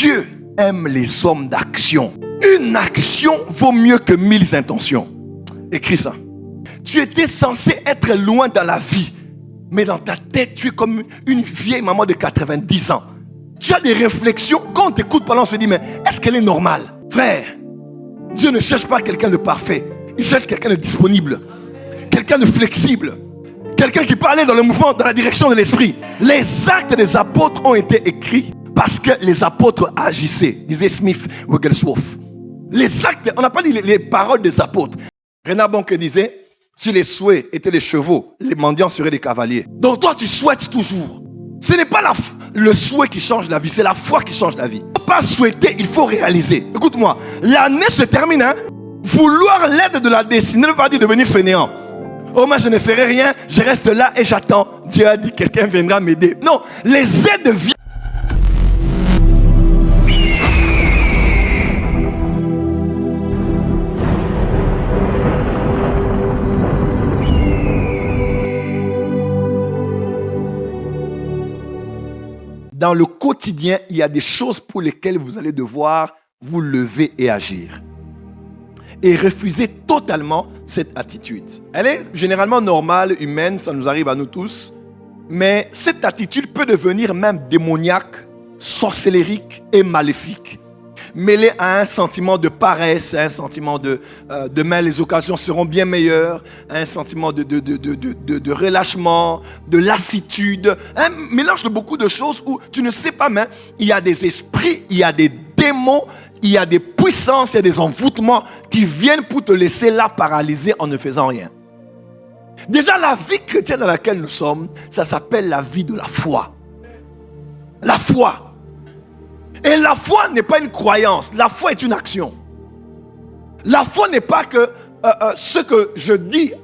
Dieu aime les hommes d'action. Une action vaut mieux que 1000 intentions. Écris ça. Tu étais censé être loin dans la vie, mais dans ta tête, tu es comme une vieille maman de 90 ans. Tu as des réflexions. Quand on t'écoute parler, on se dit, mais est-ce qu'elle est normale? Frère, Dieu ne cherche pas quelqu'un de parfait. Il cherche quelqu'un de disponible, quelqu'un de flexible, quelqu'un qui peut aller dans le mouvement, dans la direction de l'esprit. Les actes des apôtres ont été écrits parce que les apôtres agissaient, disait Smith Wigglesworth. Les actes, on n'a pas dit les paroles des apôtres. Renard Bonke disait, si les souhaits étaient des chevaux, les mendiants seraient des cavaliers. Donc toi, tu souhaites toujours. Ce n'est pas le souhait qui change la vie, c'est la foi qui change la vie. Il ne faut pas souhaiter, il faut réaliser. Écoute-moi, l'année se termine. Vouloir l'aide de la destinée ne veut pas dire devenir fainéant. Oh, moi je ne ferai rien, je reste là et j'attends. Dieu a dit, quelqu'un viendra m'aider. Non, les aides viennent. Dans le quotidien, il y a des choses pour lesquelles vous allez devoir vous lever et agir. Et refuser totalement cette attitude. Elle est généralement normale, humaine, ça nous arrive à nous tous. Mais cette attitude peut devenir même démoniaque, sorcellérique et maléfique. Mêlée à un sentiment de paresse, à un sentiment de demain les occasions seront bien meilleures, à un sentiment de relâchement, de lassitude, un mélange de beaucoup de choses où tu ne sais pas, mais il y a des esprits, il y a des démons, il y a des puissances, il y a des envoûtements qui viennent pour te laisser là paralysé en ne faisant rien. Déjà, la vie chrétienne dans laquelle nous sommes, ça s'appelle la vie de la foi. La foi. Et la foi n'est pas une croyance, la foi est une action. La foi n'est pas que ce que je dis,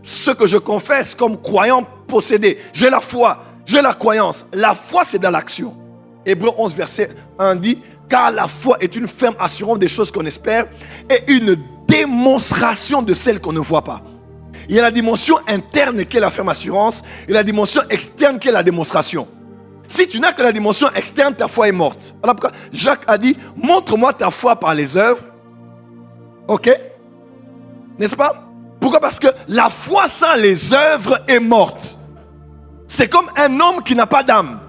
ce que je confesse comme croyant possédé. J'ai la foi, j'ai la croyance. La foi, c'est dans l'action. Hébreux 11, verset 1 dit, car la foi est une ferme assurance des choses qu'on espère et une démonstration de celles qu'on ne voit pas. Il y a la dimension interne qui est la ferme assurance et la dimension externe qui est la démonstration. Si tu n'as que la dimension externe, ta foi est morte. Voilà pourquoi Jacques a dit, montre-moi ta foi par les œuvres. Ok? N'est-ce pas? Pourquoi? Parce que la foi sans les œuvres est morte. C'est comme un homme qui n'a pas d'âme.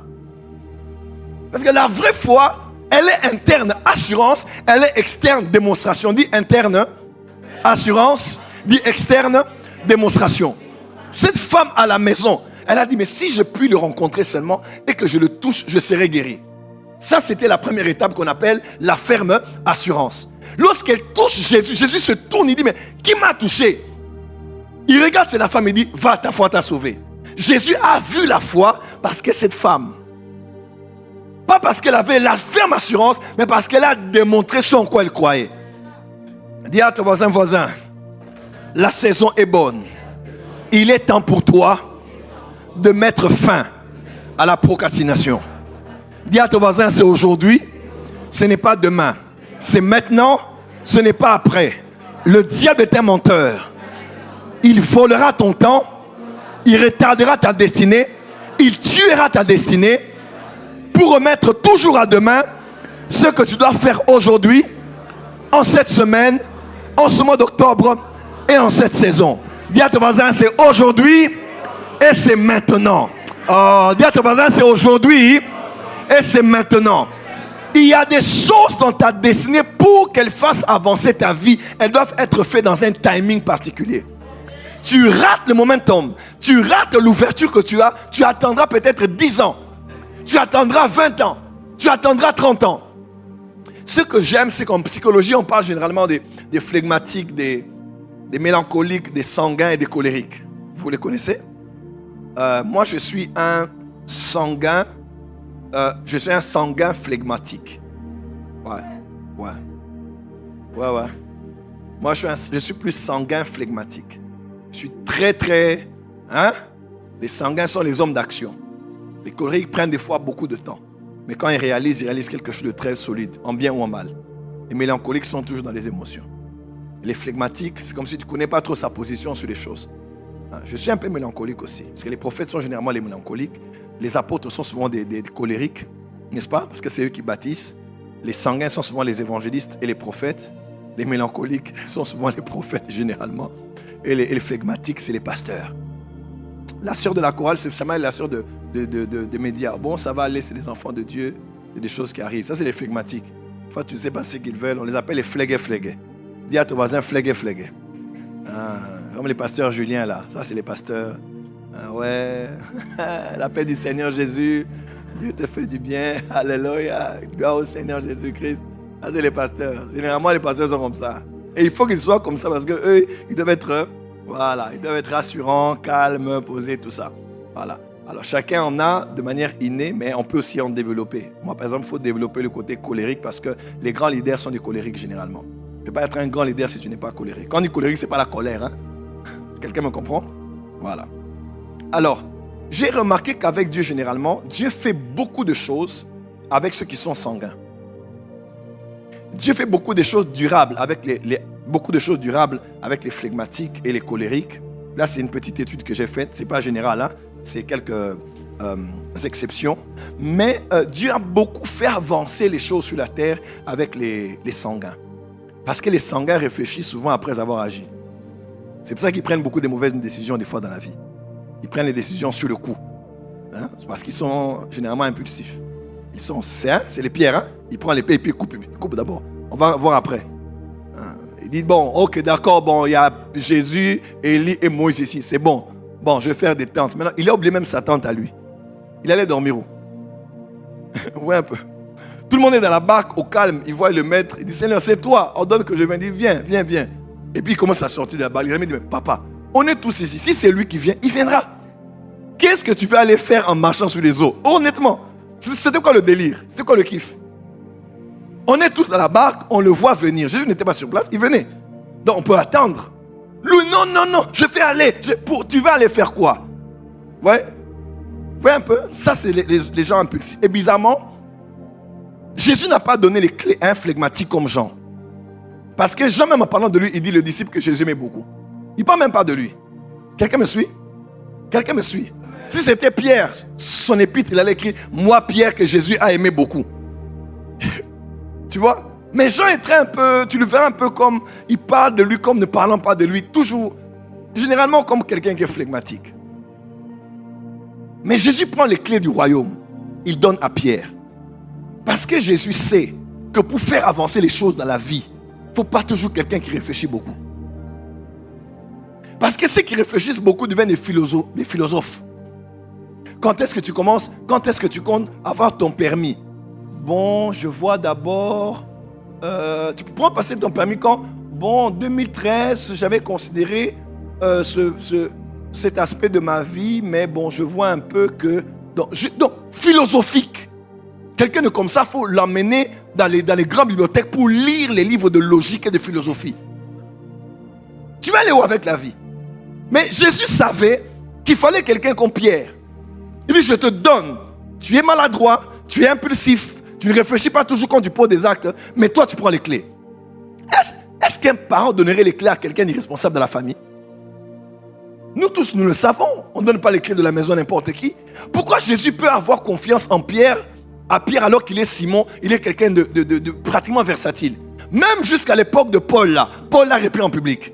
Parce que la vraie foi, elle est interne, assurance. Elle est externe, démonstration. Dit interne, assurance. Dit externe, démonstration. Cette femme à la maison, elle a dit, mais si je puis le rencontrer seulement et que je le touche, je serai guéri. Ça, c'était la première étape qu'on appelle la ferme assurance. Lorsqu'elle touche Jésus, Jésus se tourne, il dit, mais qui m'a touché? Il regarde cette femme et dit, va, ta foi t'a sauvé. Jésus a vu la foi parce que cette femme, pas parce qu'elle avait la ferme assurance, mais parce qu'elle a démontré ce en quoi elle croyait. Dis à ton voisin, la saison est bonne. Il est temps pour toi de mettre fin à la procrastination. Dis à ton voisin, c'est aujourd'hui, ce n'est pas demain. C'est maintenant, ce n'est pas après. Le diable est un menteur. Il volera ton temps, il retardera ta destinée, il tuera ta destinée pour remettre toujours à demain ce que tu dois faire aujourd'hui, en cette semaine, en ce mois d'octobre et en cette saison. Dis à ton voisin, c'est aujourd'hui et c'est maintenant. Oh, dis à ton voisin, c'est aujourd'hui et c'est maintenant. Il y a des choses dans ta destinée pour qu'elles fassent avancer ta vie. Elles doivent être faites dans un timing particulier. Tu rates le momentum, tu rates l'ouverture que tu as, tu attendras peut-être 10 ans. Tu attendras 20 ans, tu attendras 30 ans. Ce que j'aime, c'est qu'en psychologie, on parle généralement des flegmatiques, des mélancoliques, des sanguins et des colériques. Vous les connaissez? Moi, je suis un sanguin. Je suis un sanguin flegmatique. Ouais. Moi, je suis plus sanguin flegmatique. Je suis très... Les sanguins sont les hommes d'action. Les colériques prennent des fois beaucoup de temps. Mais quand ils réalisent quelque chose de très solide, en bien ou en mal. Les mélancoliques sont toujours dans les émotions. Les flegmatiques, c'est comme si tu ne connais pas trop sa position sur les choses. Je suis un peu mélancolique aussi. Parce que les prophètes sont généralement les mélancoliques. Les apôtres sont souvent des colériques. N'est-ce pas? Parce que c'est eux qui bâtissent. Les sanguins sont souvent les évangélistes et les prophètes. Les mélancoliques sont souvent les prophètes généralement. Et les flegmatiques, c'est les pasteurs. La sœur de la chorale, c'est seulement la sœur des médias. Bon, ça va aller, c'est les enfants de Dieu. Il y a des choses qui arrivent. Ça, c'est les flegmatiques. Une fois, tu ne sais pas ce qu'ils veulent. On les appelle les flégués. Dis à ton voisin, flégués. Comme les pasteurs Julien, là. Ça, c'est les pasteurs. Ouais. La paix du Seigneur Jésus. Dieu te fait du bien. Alléluia. Gloire au Seigneur Jésus-Christ. Ça, c'est les pasteurs. Généralement, les pasteurs sont comme ça. Et il faut qu'ils soient comme ça parce qu'eux, ils doivent être, ils doivent être rassurants, calmes, posés, tout ça. Voilà. Alors, chacun en a de manière innée, mais on peut aussi en développer. Moi, par exemple, il faut développer le côté colérique parce que les grands leaders sont des colériques généralement. Tu ne peux pas être un grand leader si tu n'es pas colérique. Quand on dit colérique, ce n'est pas la colère. Hein? Quelqu'un me comprend? Voilà. Alors, j'ai remarqué qu'avec Dieu, généralement, Dieu fait beaucoup de choses avec ceux qui sont sanguins. Dieu fait beaucoup de choses durables avec les flegmatiques et les colériques. Là, c'est une petite étude que j'ai faite. Ce n'est pas général, hein? C'est quelques exceptions. Mais Dieu a beaucoup fait avancer les choses sur la terre avec les sanguins. Parce que les sanguins réfléchissent souvent après avoir agi. C'est pour ça qu'ils prennent beaucoup de mauvaises décisions des fois dans la vie. Ils prennent les décisions sur le coup. Hein? Parce qu'ils sont généralement impulsifs. Ils sont sains, c'est les pierres. Hein? Ils prennent l'épée et puis ils coupent d'abord. On va voir après. Hein? Ils disent, bon, ok, d'accord, bon, il y a Jésus, Élie et Moïse ici. C'est bon. Bon, je vais faire des tentes. Maintenant, il a oublié même sa tente à lui. Il allait dormir où? Ouais, un peu. Tout le monde est dans la barque, au calme. Il voit le maître. Il dit, Seigneur, c'est toi. Ordonne que je vienne. Il dit, viens. Et puis, il commence à sortir de la barque. Il dit, mais papa, on est tous ici. Si c'est lui qui vient, il viendra. Qu'est-ce que tu vas aller faire en marchant sur les eaux? Honnêtement, c'était quoi le délire? C'est quoi le kiff? On est tous dans la barque, on le voit venir. Jésus n'était pas sur place, il venait. Donc, on peut attendre. Lui, non, je vais aller. Tu vas aller faire quoi? Ouais. Vous voyez un peu? Ça, c'est les gens impulsifs. Et bizarrement, Jésus n'a pas donné les clés à un flegmatique comme Jean. Parce que Jean, même en parlant de lui, il dit le disciple que Jésus aimait beaucoup. Il ne parle même pas de lui. Quelqu'un me suit? Quelqu'un me suit? Si c'était Pierre, son épître, il allait écrire « Moi, Pierre, que Jésus a aimé beaucoup ». Tu vois? Mais Jean est très un peu, tu le verras un peu comme, il parle de lui comme ne parlant pas de lui. Toujours, généralement comme quelqu'un qui est flegmatique. Mais Jésus prend les clés du royaume. Il donne à Pierre. Parce que Jésus sait que pour faire avancer les choses dans la vie, il ne faut pas toujours quelqu'un qui réfléchit beaucoup. Parce que ceux qui réfléchissent beaucoup deviennent des philosophes. Quand est-ce que tu commences? Quand est-ce que tu comptes avoir ton permis? Bon, je vois d'abord... tu peux passer ton permis quand? Bon, en 2013, j'avais considéré cet aspect de ma vie, mais bon, je vois un peu que... Donc philosophique. Quelqu'un de comme ça, il faut l'emmener dans les grandes bibliothèques pour lire les livres de logique et de philosophie. Tu vas aller où avec la vie? Mais Jésus savait qu'il fallait quelqu'un comme Pierre. Il dit, je te donne. Tu es maladroit, tu es impulsif, tu ne réfléchis pas toujours quand tu poses des actes, mais toi, tu prends les clés. Est-ce qu'un parent donnerait les clés à quelqu'un d'irresponsable de la famille? Nous tous, nous le savons. On ne donne pas les clés de la maison à n'importe qui. Pourquoi Jésus peut avoir confiance en Pierre, à Pierre alors qu'il est Simon, il est quelqu'un de pratiquement versatile? Même jusqu'à l'époque de Paul, là, Paul l'a repris en public.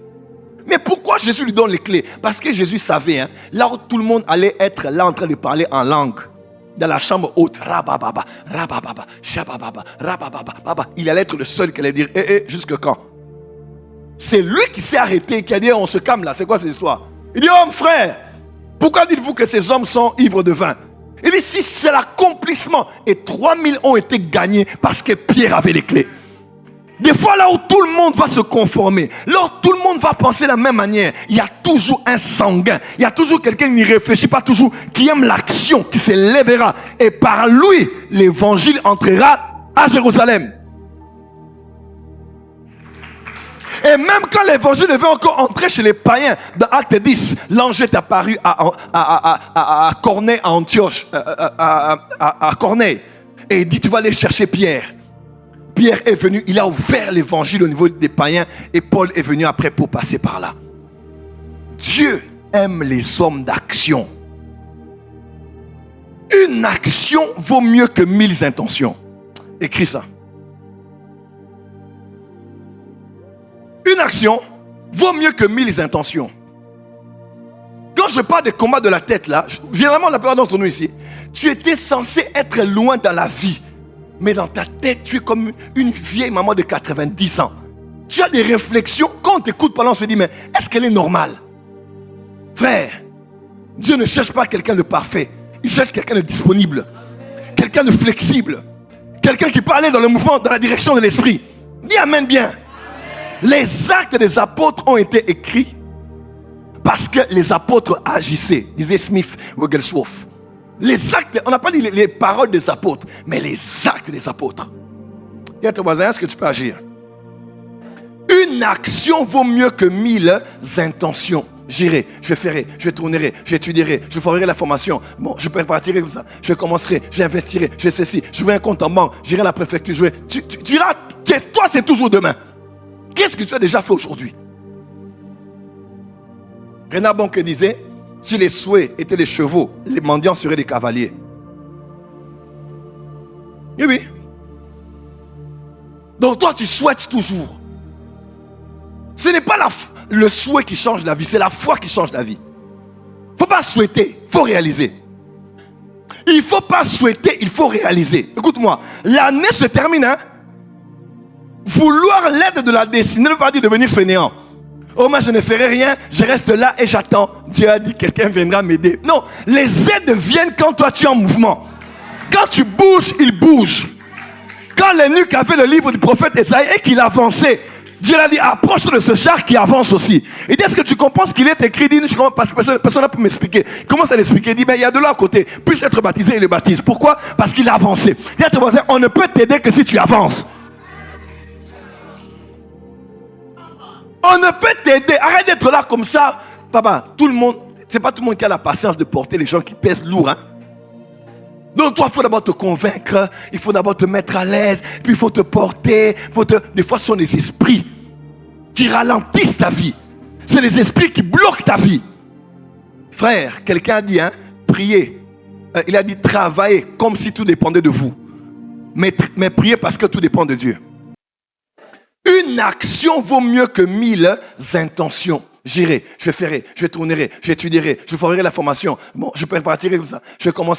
Mais pourquoi Jésus lui donne les clés? Parce que Jésus savait, hein, là où tout le monde allait être là en train de parler en langue, dans la chambre haute, rabababa, rabababa, shabababa, rabababa, il allait être le seul qui allait dire, jusque quand? C'est lui qui s'est arrêté, qui a dit, on se calme là, c'est quoi cette histoire? Il dit, oh frère, pourquoi dites-vous que ces hommes sont ivres de vin? Il dit, si c'est l'accomplissement, et 3000 ont été gagnés parce que Pierre avait les clés. Des fois, là où tout le monde va se conformer, là où tout le monde va penser de la même manière, il y a toujours un sanguin. Il y a toujours quelqu'un qui n'y réfléchit pas toujours, qui aime l'action, qui se lèvera. Et par lui, l'évangile entrera à Jérusalem. Et même quand l'évangile devait encore entrer chez les païens, dans Acte 10, l'ange est apparu à Corneille, à Antioche, à Corneille. Et il dit, tu vas aller chercher Pierre. Pierre est venu, il a ouvert l'évangile au niveau des païens et Paul est venu après pour passer par là. Dieu aime les hommes d'action. Une action vaut mieux que 1000 intentions. Écris ça. Une action vaut mieux que 1000 intentions. Quand je parle des combats de la tête là, généralement la plupart d'entre nous ici, tu étais censé être loin dans la vie. Mais dans ta tête, tu es comme une vieille maman de 90 ans. Tu as des réflexions. Quand on t'écoute parler, on se dit, mais est-ce qu'elle est normale? Frère, Dieu ne cherche pas quelqu'un de parfait. Il cherche quelqu'un de disponible. Quelqu'un de flexible. Quelqu'un qui peut aller dans le mouvement, dans la direction de l'esprit. Dis amen bien. Amen. Les actes des apôtres ont été écrits parce que les apôtres agissaient. Disait Smith Wigglesworth. Les actes, on n'a pas dit les paroles des apôtres, mais les actes des apôtres. Dis à ton voisin, est-ce que tu peux agir? Une action vaut mieux que 1000 intentions. J'irai, je ferai, je tournerai, j'étudierai, je ferai la formation. Bon, je partirai comme ça. Je commencerai, j'investirai, je ceci. Je veux un compte en banque, j'irai à la préfecture. Tu diras, toi c'est toujours demain. Qu'est-ce que tu as déjà fait aujourd'hui? Renard Bonke disait, si les souhaits étaient des chevaux, les mendiants seraient des cavaliers. Oui, oui. Donc toi tu souhaites toujours. Ce n'est pas le souhait qui change la vie, c'est la foi qui change la vie. Il ne faut pas souhaiter, il faut réaliser. Il ne faut pas souhaiter, il faut réaliser. Écoute-moi, l'année se termine. Hein? Vouloir l'aide de la destinée ne veut pas dire devenir fainéant. Oh, moi je ne ferai rien, je reste là et j'attends. Dieu a dit quelqu'un viendra m'aider. Non, les aides viennent quand toi tu es en mouvement. Quand tu bouges, il bouge. Quand l'eunuque avait le livre du prophète Esaïe et qu'il avançait, Dieu l'a dit, approche de ce char qui avance aussi. Il dit, est-ce que tu comprends ce qu'il est écrit? Il dit, parce que personne n'a pu m'expliquer. Il commence à l'expliquer. Il dit, mais il y a de l'autre côté. Puis-je être baptisé? Il le baptise. Pourquoi? Parce qu'il a avancé. Dis à ton voisin, on ne peut t'aider que si tu avances. On ne peut t'aider. Arrête d'être là comme ça. Papa, tout le monde, c'est pas tout le monde qui a la patience de porter les gens qui pèsent lourd. Hein? Donc toi, il faut d'abord te convaincre, il faut d'abord te mettre à l'aise, puis il faut te porter. Des fois, ce sont les esprits qui ralentissent ta vie. C'est les esprits qui bloquent ta vie. Frère, quelqu'un a dit, hein, priez. Il a dit, travaillez comme si tout dépendait de vous. Mais priez parce que tout dépend de Dieu. Une action vaut mieux que 1000 intentions. J'irai, je ferai, je tournerai, j'étudierai, je ferai la formation. Bon, je partirai comme ça. Je commencerai.